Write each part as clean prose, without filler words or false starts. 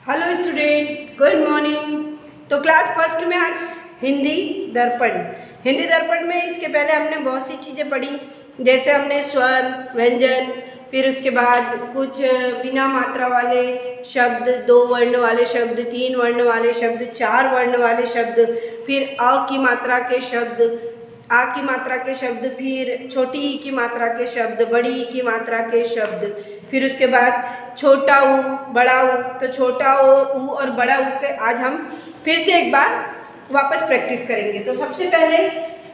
Hello student, good morning. तो class first में आज हिंदी दर्पण। हिंदी दर्पण में इसके पहले हमने बहुत सी चीज़ें पढ़ी, जैसे हमने स्वर, व्यंजन, फिर उसके बाद कुछ बिना मात्रा वाले शब्द, 2 वर्ण वाले शब्द, 3 वर्ण वाले शब्द, 4 वर्ण वाले शब्द, फिर अ की मात्रा के शब्द, आ की मात्रा के शब्द, फिर छोटी ई की मात्रा के शब्द, बड़ी ई की मात्रा के शब्द, फिर उसके बाद छोटा ऊ, बड़ा ऊ। तो छोटा ऊ और बड़ा ऊ के आज हम फिर से एक बार वापस प्रैक्टिस करेंगे। तो सबसे पहले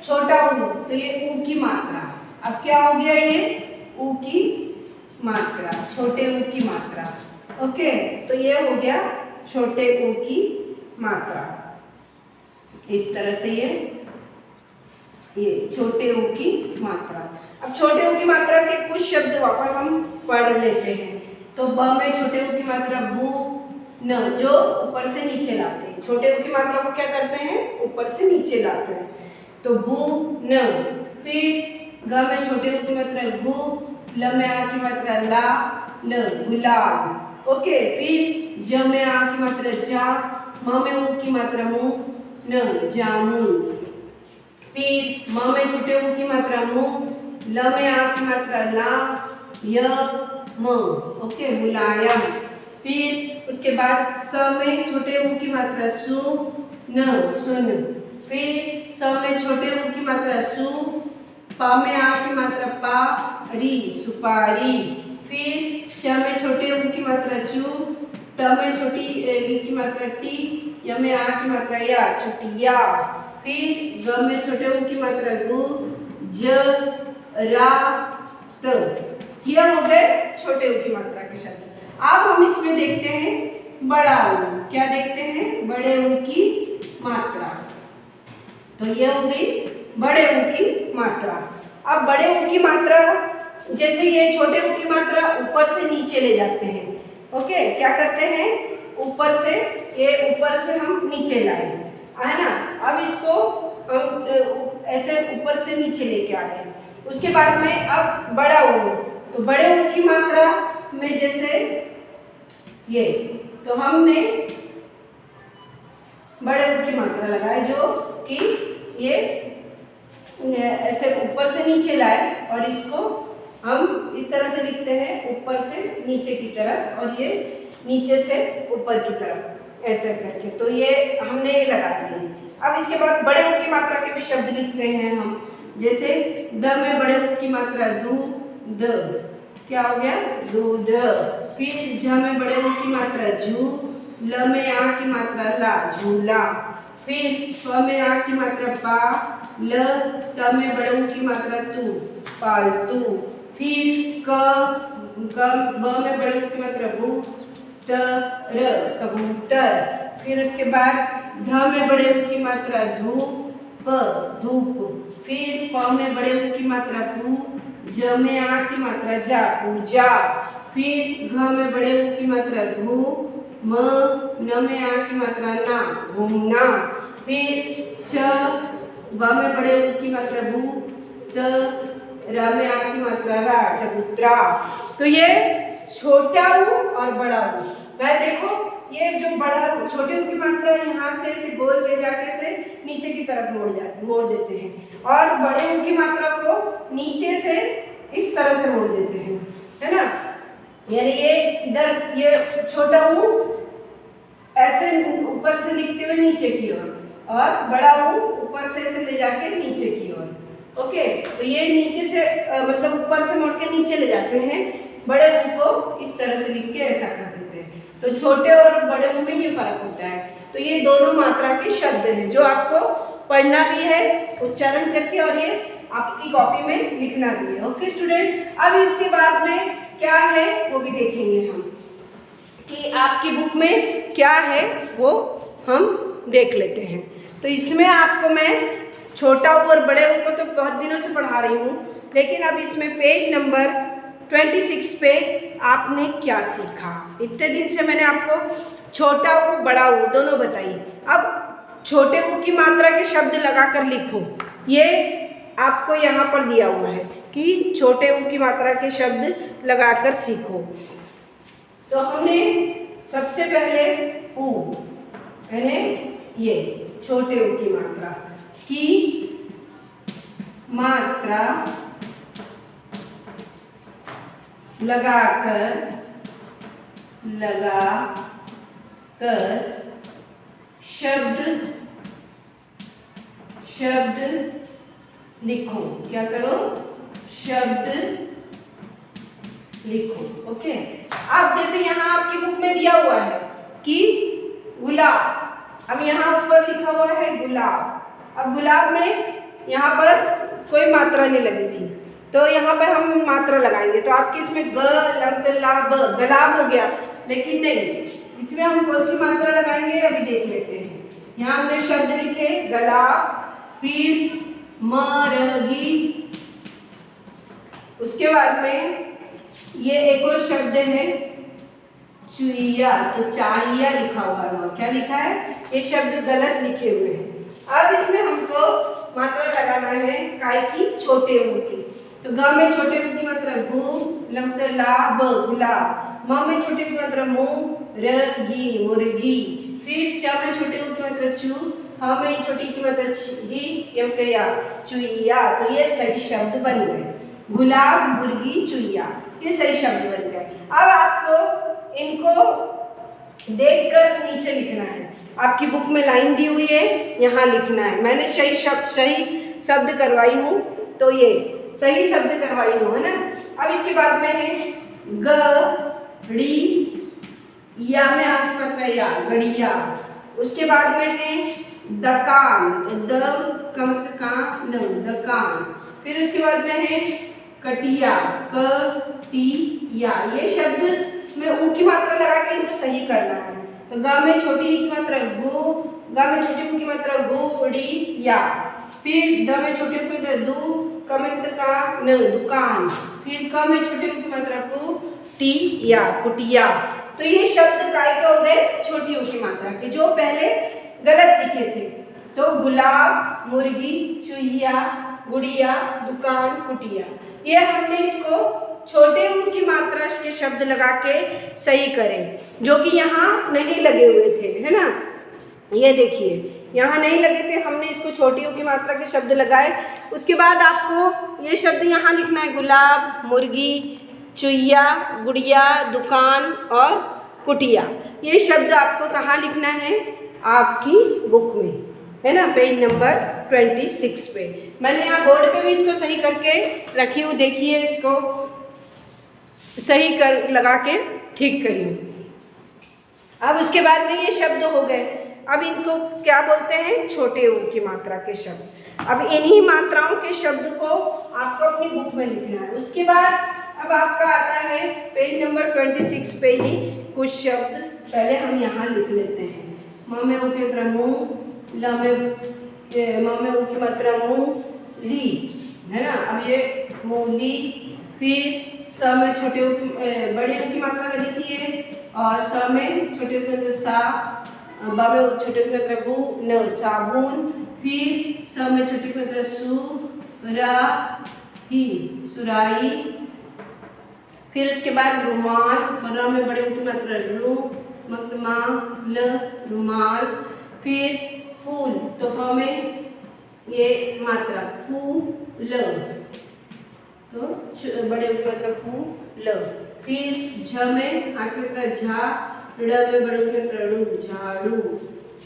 छोटा ऊ, तो ये ऊ की मात्रा। अब क्या हो गया, ये ऊ की मात्रा, छोटे ऊ की मात्रा। ओके, तो ये हो गया छोटे ऊ की मात्रा। इस तरह से ये छोटे ऊ की मात्रा। अब छोटे ऊ की मात्रा के कुछ शब्द वापस हम पढ़ लेते हैं। तो ब में छोटे ऊ की मात्रा बू न, जो ऊपर से नीचे लाते हैं। छोटे ऊ की मात्रा को क्या करते हैं, ऊपर से नीचे लाते हैं। तो बू न। फिर ग में छोटे ऊ की मात्रा गु, ल में आ की मात्रा ला, ल गुलाब। ओके, फिर ज में आ की मात्रा जा, म में ऊ की मात्रा मु, न जामुन। फिर म में छोटे ऊ की मात्रा मु, ल में आ की मात्रा ला, य म। ओके, मुलायम। फिर उसके बाद स में छोटे ऊ की मात्रा सु, न सुन। फिर स में छोटे ऊ की मात्रा सु, प में आ की मात्रा पा, री सुपारी। फिर च में छोटे ऊ की मात्रा चू, ट में छोटी ई की मात्रा टी, य में आ की मात्रा या, चुटिया। फिर ग में छोटे ऊ की मात्रा गु, ज रा त। ये हो गए छोटे ऊ की मात्रा के शब्द। अब हम इसमें देखते हैं बड़ा ऊ। क्या देखते हैं, बड़े ऊ की मात्रा। तो ये हो गई बड़े ऊ की मात्रा। अब बड़े ऊ की मात्रा, जैसे ये छोटे ऊ की मात्रा ऊपर से नीचे ले जाते हैं। ओके, क्या करते हैं, ऊपर से, ये ऊपर से हम नीचे लाए, है ना। अब इसको हम ऐसे ऊपर से नीचे लेके आ गए। उसके बाद में अब बड़ा ऊ, तो बड़े ऊ की मात्रा में जैसे ये, तो हमने बड़े ऊ की मात्रा लगाए, जो कि ये ऐसे ऊपर से नीचे लाए, और इसको हम इस तरह से लिखते हैं, ऊपर से नीचे की तरफ, और ये नीचे से ऊपर की तरफ ऐसे करके। तो ये हमने ये लगा दिए। अब इसके बाद बड़े ऊ की मात्रा के भी शब्द लिखते हैं हम, जैसे द में बड़े ऊ की मात्रा दू, द। क्या हो गया, दूध। फिर झ में बड़े ऊ की मात्रा झू, ल में आ की मात्रा ला, झूला। फिर प में आ की मात्रा पा, ल त में बड़े ऊ की मात्रा तू, पालतू। फिर ब में बड़े ऊ की मात्रा बू, त र कबूतर। फिर उसके बाद ध में बड़े ऊ की मात्रा धू, प धूप। फिर प में बड़े ऊ की मात्रा पू, ज में आ की मात्रा जा, पूजा। फिर घ में बड़े ऊ की मात्रा घू, म न में आ की मात्रा ना, घूमना। फिर च ब में बड़े ऊ की मात्रा बू, त र में आ की मात्रा रा, चबूतरा। तो ये छोटा ऊ और बड़ा ऊ। वह देखो, ये जो बड़ा छोटे ऊ की मात्रा यहाँ से ऐसे गोल ले जाके से नीचे की तरफ मोड़ देते हैं, और बड़े ऊ की मात्रा को नीचे से इस तरह से मोड़ देते हैं, है ना। यानी ये इधर, ये छोटा ऊ ऐसे ऊपर से लिखते हुए नीचे की ओर, और बड़ा ऊ ऊपर से ऐसे ले जाके नीचे की ओर। ओके, तो ये नीचे से मतलब ऊपर से मोड़ के नीचे ले जाते हैं, बड़े ऊ को इस तरह से लिख के ऐसा कर देते हैं। तो छोटे और बड़े ऊ में ये फर्क होता है। तो ये दोनों मात्रा के शब्द हैं जो आपको पढ़ना भी है उच्चारण करके, और ये आपकी कॉपी में लिखना भी है। ओके स्टूडेंट, अब इसके बाद में क्या है वो भी देखेंगे हम, कि आपकी बुक में क्या है वो हम देख लेते हैं। तो इसमें आपको मैं छोटा ऊ और बड़े ऊ को तो बहुत दिनों से पढ़ा रही हूँ, लेकिन अब इसमें पेज नंबर 26 पे आपने क्या सीखा। इतने दिन से मैंने आपको छोटा ऊ बड़ा ऊ दोनों बताई। अब छोटे ऊ की मात्रा के शब्द लगाकर लिखो। ये आपको यहाँ पर दिया हुआ है कि छोटे ऊ की मात्रा के शब्द लगाकर सीखो। तो हमने सबसे पहले ऊ, यानी ये छोटे ऊ की मात्रा, की मात्रा लगाकर शब्द लिखो। क्या करो? शब्द लिखो। ओके। अब जैसे यहाँ आपकी बुक में दिया हुआ है कि गुलाब, अब यहाँ ऊपर लिखा हुआ है गुलाब। अब गुलाब में यहाँ पर कोई मात्रा नहीं लगी थी, तो यहाँ पर हम मात्रा लगाएंगे। तो आपके इसमें ग लंत ला ब गलाब हो गया, लेकिन नहीं, इसमें हम कौन सी मात्रा लगाएंगे अभी देख लेते हैं। यहाँ हमने शब्द लिखे गलाब, फिर मरगी, उसके बाद में ये एक और शब्द है चुईया, तो चाहिया लिखा हुआ है। क्या लिखा है? ये शब्द गलत लिखे हुए हैं। अब इसमें हमको मात्रा लगाना है काय की? छोटे ऊ की। तो ग में छोटे ऊ की मात्रा गु, लम ला ब गुलाब, म में छोटे ऊ की मात्रा मु, रगी मुर्गी, फिर च में छोटे ऊ की मात्रा चू, ह में छोटी की मात्रा ही, यम गया चुईया। तो ये सही शब्द बन गए, गुलाब, मुर्गी, चुईया, ये सही शब्द बन गए। अब आपको इनको देखकर नीचे लिखना है। आपकी बुक में लाइन दी हुई है, यहाँ लिखना है। मैंने सही शब्द करवाई हूँ, तो ये सही शब्द करवाई हूँ, है ना। अब इसके बाद में है गड़ी, या में आपकी मात्रा या, गड़िया। उसके बाद में है दकान, द कम का न, दकान। फिर उसके बाद में है कटिया, कटिया। ये शब्द में ऊ की मात्रा लगा के इनको सही करना है। तो ग में छोटी ई की मात्रा गु, ग में छोटी ऊ की मात्रा गुड़ी या, फिर द में छोटी ऊ की मात्रा दु, कमेंट का न, दुकान, फिर क में छोटी ऊ की मात्रा कु, टी या, कुटिया। तो ये शब्द काय के हो गए? छोटी ऊ की मात्रा के, जो पहले गलत लिखे थे। तो गुलाब, मुर्गी, चुईया, गुड़िया, दुकान, कुटिया, ये हमने इसको छोटे ऊ की मात्रा के शब्द लगा के सही करें, जो कि यहाँ नहीं लगे हुए थे, है ना। ये देखिए, यहाँ नहीं लगे थे, हमने इसको छोटी ऊ की मात्रा के शब्द लगाए। उसके बाद आपको ये शब्द यहाँ लिखना है गुलाब, मुर्गी, चुईया, गुड़िया, दुकान और कुटिया। ये शब्द आपको कहाँ लिखना है? आपकी बुक में, है ना, पेज नंबर 26 पे। मैंने यहाँ बोर्ड पे भी इसको सही करके रखी हूँ, देखिए, इसको सही कर लगा के ठीक करिए। अब उसके बाद में ये शब्द हो गए। अब इनको क्या बोलते हैं? छोटे ऊ की मात्रा के शब्द। अब इन्हीं मात्राओं के शब्द को आपको अपनी बुक में लिखना है। उसके बाद अब आपका आता है पेज नंबर 26 पे ही कुछ शब्द पहले हम यहाँ लिख लेते हैं। म में ऊ की मात्रा मुँह, ल में म में ऊ की मात्रा मुँह ली, है ना। अब ये मूली, फिर स में छोटे ऊ की बड़े ऊ की मात्रा लगी थी ये, और स में छोटे ऊ की मात्रा सा, ब में छोटे ऊ की मात्रा बु, न, साबुन, फिर स में छोटी की मात्रा सु, रा ही, सुराई, फिर उसके बाद रुमाल, र में बड़े ऊ की मात्रा रु, मकमा, ल, रुमाल, फिर फूल, तो फ में ये मात्रा फूल, तो बड़े ऊ की मात्रा फूल, फिर झ में आखिर मात्रा झा, ड़ में बड़े ऊ की मात्रा ड़ू, झाड़ू,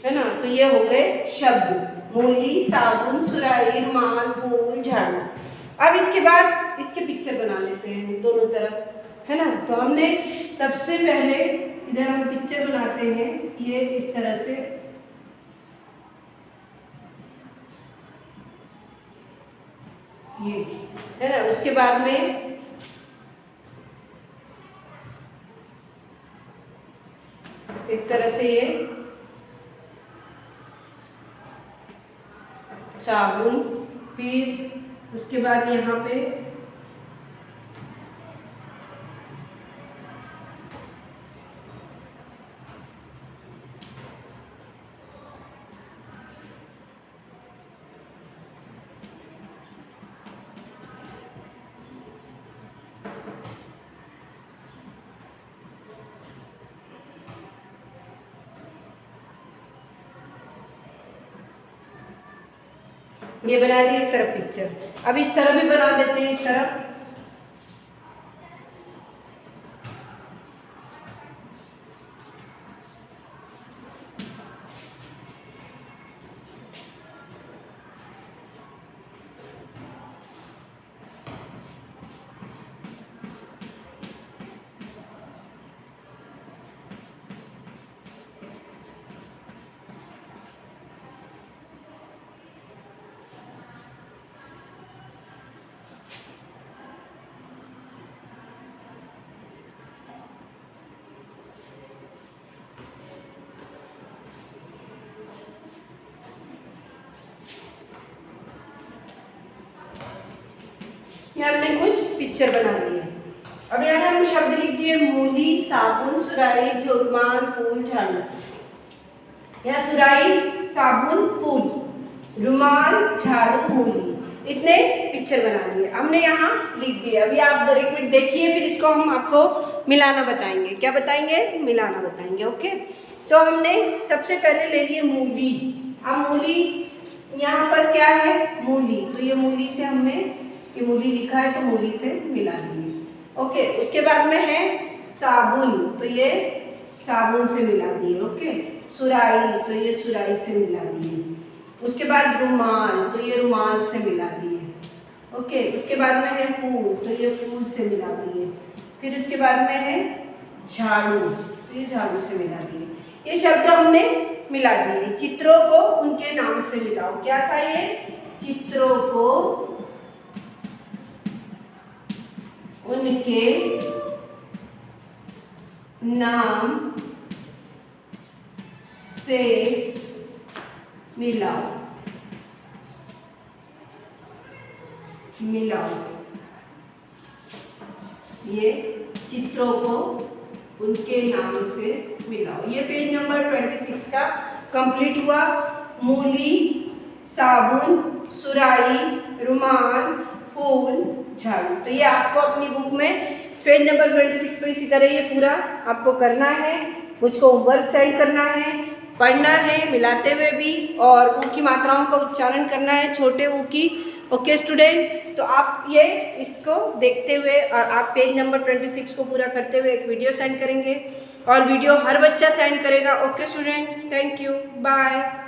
है ना। तो ये हो गए शब्द, मूली, साबुन, सुराही, रुमाल, फूल, झाड़ू। अब इसके बाद इसके पिक्चर बना लेते हैं दोनों तरफ, है ना। तो हमने सबसे पहले इधर हम पिक्चर बनाते हैं, ये इस तरह से, ये, है ना। उसके बाद में एक तरह से ये साबुन, फिर उसके बाद यहाँ पे ये बना ली इस तरफ पिक्चर। अब इस तरफ भी बना देते हैं, इस तरफ। ये हमने कुछ पिक्चर बना लिए। अब यहाँ हम शब्द लिख दिए, मूली, साबुन, सुराही, रुमाल, फूल, झाड़ू। यहाँ सुराही, साबुन, फूल, रुमाल, झाड़ू, मूली, इतने पिक्चर बना लिए हमने, यहाँ लिख दिए। अभी आप 1 मिनट देखिए, फिर इसको हम आपको मिलाना बताएंगे। क्या बताएंगे? मिलाना बताएंगे। ओके, तो हमने सबसे पहले ले लिए मूली। अब मूली, यहाँ पर क्या है? मूली। तो ये मूली से हमने, ये मूली लिखा है तो मूली से मिला दिए। ओके, उसके बाद में है साबुन, तो ये साबुन से मिला दिए। ओके, सुराही, तो ये सुराही से मिला दिए। उसके बाद रुमाल, तो ये रुमाल से मिला दिए। ओके, उसके बाद में है फूल, तो ये फूल से मिला दिए। फिर उसके बाद में है झाड़ू, तो ये झाड़ू से मिला दिए। ये शब्द हमने मिला दिए। चित्रों को उनके नाम से मिलाओ। क्या था ये? चित्रों को उनके नाम से मिलाओ। ये चित्रों को उनके नाम से मिलाओ। ये पेज नंबर 26 का कंप्लीट हुआ। मूली, साबुन, सुराही, रुमाल, फूल, झाड़ू। तो ये आपको अपनी बुक में पेज नंबर 26 पे इसी तरह ये पूरा आपको करना है। मुझको होमवर्क सेंड करना है, पढ़ना है मिलाते हुए भी, और ऊ की मात्राओं का उच्चारण करना है, छोटे ऊ की। ओके स्टूडेंट, तो आप ये इसको देखते हुए और आप पेज नंबर 26 को पूरा करते हुए एक वीडियो सेंड करेंगे, और वीडियो हर बच्चा सेंड करेगा। Okay student, thank you, bye.